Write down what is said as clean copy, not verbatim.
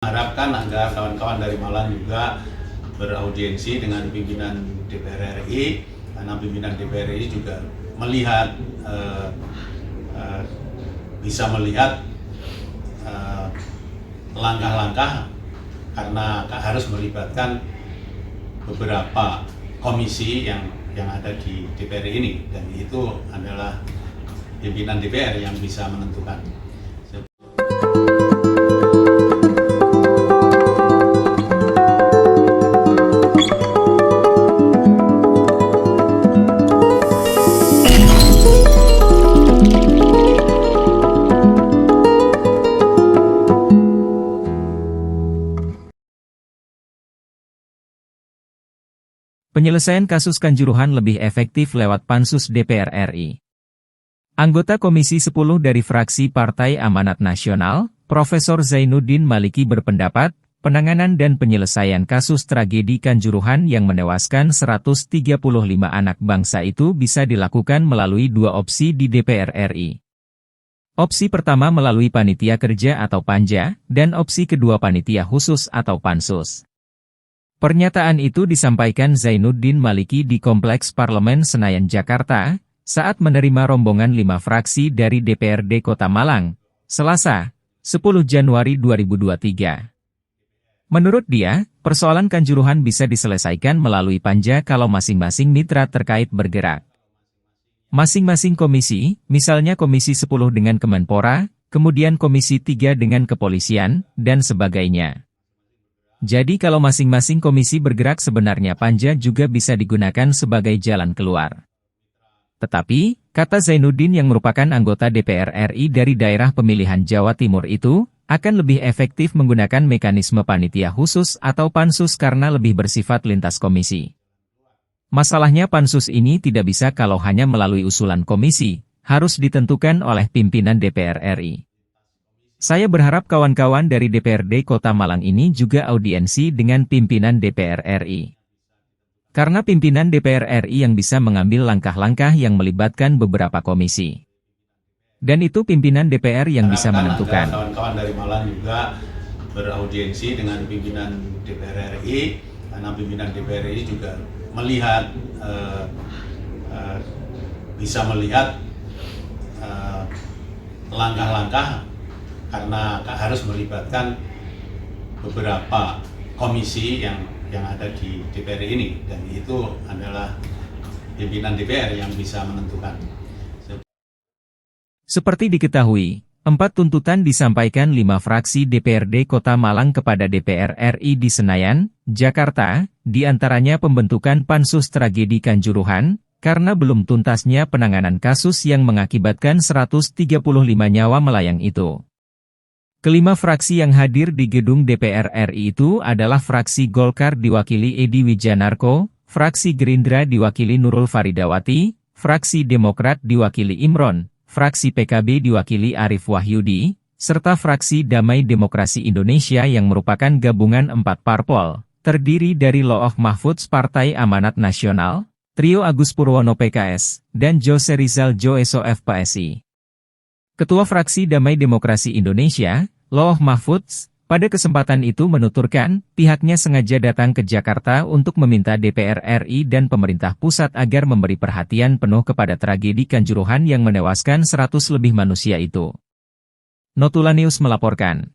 Harapkan agar kawan-kawan dari Malang juga beraudiensi dengan pimpinan DPR RI, karena pimpinan DPR RI juga melihat bisa melihat langkah-langkah karena harus melibatkan beberapa komisi yang ada di DPR ini, dan itu adalah pimpinan DPR yang bisa menentukan. Penyelesaian kasus Kanjuruhan lebih efektif lewat Pansus DPR RI. Anggota Komisi 10 dari fraksi Partai Amanat Nasional, Profesor Zainuddin Maliki berpendapat, penanganan dan penyelesaian kasus tragedi Kanjuruhan yang menewaskan 135 anak bangsa itu bisa dilakukan melalui dua opsi di DPR RI. Opsi pertama melalui Panitia Kerja atau Panja, dan opsi kedua Panitia Khusus atau Pansus. Pernyataan itu disampaikan Zainuddin Maliki di Kompleks Parlemen Senayan, Jakarta, saat menerima rombongan 5 fraksi dari DPRD Kota Malang, Selasa, 10 Januari 2023. Menurut dia, persoalan Kanjuruhan bisa diselesaikan melalui Panja kalau masing-masing mitra terkait bergerak. Masing-masing komisi, misalnya Komisi 10 dengan Kemenpora, kemudian Komisi 3 dengan Kepolisian, dan sebagainya. Jadi kalau masing-masing komisi bergerak sebenarnya Panja juga bisa digunakan sebagai jalan keluar. Tetapi, kata Zainuddin yang merupakan anggota DPR RI dari daerah pemilihan Jawa Timur itu, akan lebih efektif menggunakan mekanisme Panitia Khusus atau Pansus karena lebih bersifat lintas komisi. Masalahnya Pansus ini tidak bisa kalau hanya melalui usulan komisi, harus ditentukan oleh pimpinan DPR RI. Saya berharap kawan-kawan dari DPRD Kota Malang ini juga audiensi dengan pimpinan DPR RI. Karena pimpinan DPR RI yang bisa mengambil langkah-langkah yang melibatkan beberapa komisi. Dan itu pimpinan DPR yang bisa menentukan. Kawan-kawan dari Malang juga beraudiensi dengan pimpinan DPR RI, karena pimpinan DPR RI juga melihat bisa melihat langkah-langkah karena harus melibatkan beberapa komisi yang ada di DPR ini, dan itu adalah pimpinan DPR yang bisa menentukan. Seperti diketahui, 4 tuntutan disampaikan 5 fraksi DPRD Kota Malang kepada DPR RI di Senayan, Jakarta, diantaranya pembentukan Pansus Tragedi Kanjuruhan, karena belum tuntasnya penanganan kasus yang mengakibatkan 135 nyawa melayang itu. Kelima fraksi yang hadir di gedung DPR RI itu adalah fraksi Golkar diwakili Edi Wijanarko, fraksi Gerindra diwakili Nurul Faridawati, fraksi Demokrat diwakili Imron, fraksi PKB diwakili Arif Wahyudi, serta fraksi Damai Demokrasi Indonesia yang merupakan gabungan 4 parpol, terdiri dari Loh Mahfudz Partai Amanat Nasional, Trio Agus Purwono PKS, dan Jose Rizal Joeso FPSI. Ketua Fraksi Damai Demokrasi Indonesia, Loh Mahfudz, pada kesempatan itu menuturkan, pihaknya sengaja datang ke Jakarta untuk meminta DPR RI dan pemerintah pusat agar memberi perhatian penuh kepada tragedi Kanjuruhan yang menewaskan 100 lebih manusia itu. Notula News melaporkan.